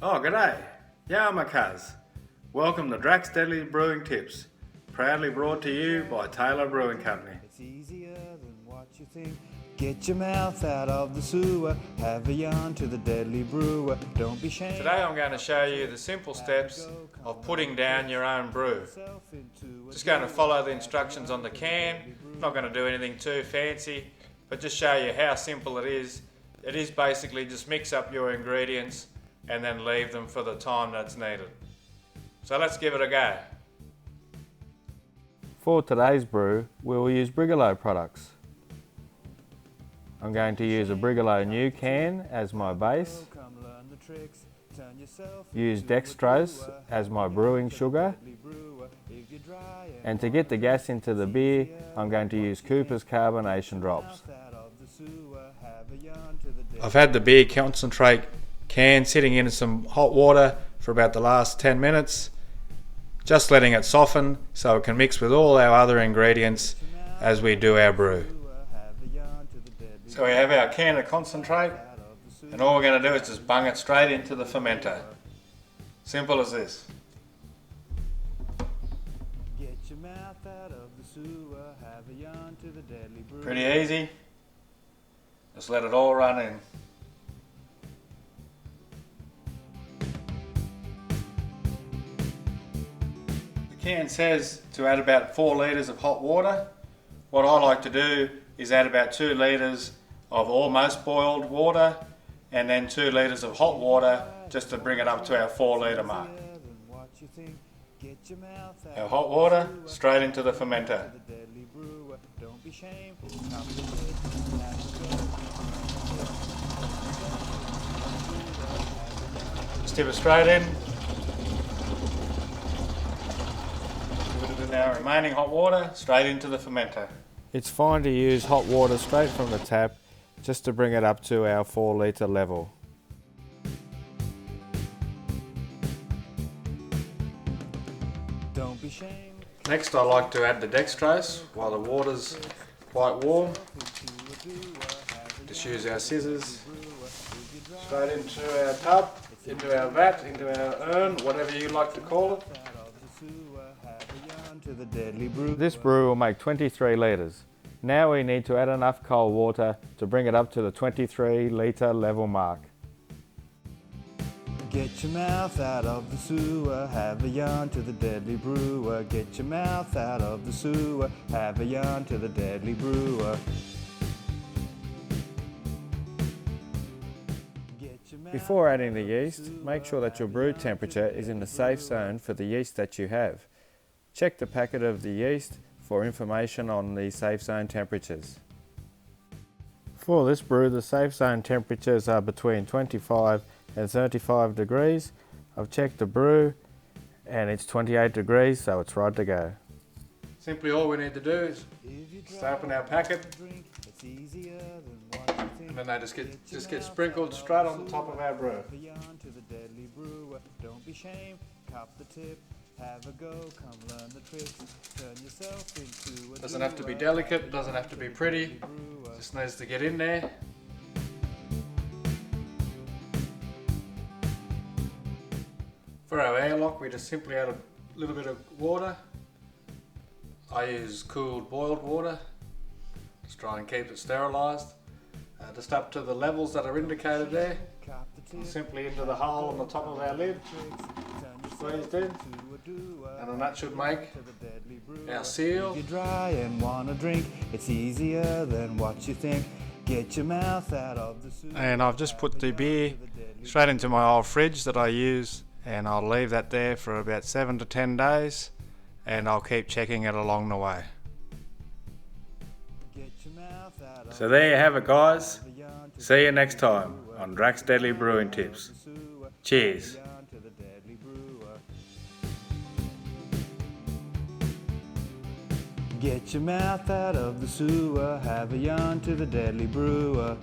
Oh, g'day. Yeah, my cuz. Welcome to Drax Deadly Brewing Tips, proudly brought to you by Taylor Brewing Company. It's easier than what you think. Get your mouth out of the sewer. Have a yarn to the deadly brewer. Don't be ashamed. Today I'm going to show you the simple steps of putting down your own brew. Just going to follow the instructions on the can. Not going to do anything too fancy, but just show you how simple it is. It is basically just mix up your ingredients and then leave them for the time that's needed. So let's give it a go. For today's brew, we will use Brigalow products. I'm going to use a Brigalow new can as my base, use dextrose as my brewing sugar, and to get the gas into the beer, I'm going to use Cooper's carbonation drops. I've had the beer concentrate can sitting in some hot water for about the last 10 minutes, just letting it soften so it can mix with all our other ingredients as we do our brew. So we have our can of concentrate, and all we're going to do is just bung it straight into the fermenter. Simple as this. Pretty easy. Just let it all run in. The can says to add about 4 litres of hot water. What I like to do is add about 2 litres of almost boiled water and then 2 litres of hot water just to bring it up to our 4 litre mark. Our hot water straight into the fermenter. Just dip it straight in. Put it in our remaining hot water straight into the fermenter. It's fine to use hot water straight from the tap just to bring it up to our 4 litre level. Next I like to add the dextrose while the water's quite warm. Just use our scissors straight into our tub, into our vat, into our urn, whatever you like to call it. This brew will make 23 litres. Now we need to add enough cold water to bring it up to the 23 litre level mark. Get your mouth out of the sewer, have a yarn to the deadly brewer. Get your mouth out of the sewer, have a yarn to the deadly brewer. Before adding the yeast, make sure that your brew temperature is in the safe zone for the yeast that you have. Check the packet of the yeast for information on the safe zone temperatures. For this brew, the safe zone temperatures are between 25 and 35 degrees. I've checked the brew and it's 28 degrees, so it's right to go. Simply all we need to do is just open our packet and then they just get sprinkled straight on the top of our brew. Don't be ashamed, cop the tip, have a go, come learn the tricks, turn yourself into a Doesn't have to be delicate, doesn't have to be pretty, just needs to get in there. For our airlock, we just simply add a little bit of water. I use cooled boiled water, just try and keep it sterilised. Just up to the levels that are indicated there. And simply into the hole on the top of our lid, squeezed in, and then that should make our seal. If you're dry and wanna drink, it's easier than what you think. Get your mouth out of the sewer. And I've just put the beer straight into my old fridge that I use, and I'll leave that there for about 7 to 10 days, and I'll keep checking it along the way. So there you have it, guys. See you next time on Drax Deadly Brewing Tips. Cheers. Get your mouth out of the sewer, have a yarn to the deadly brewer.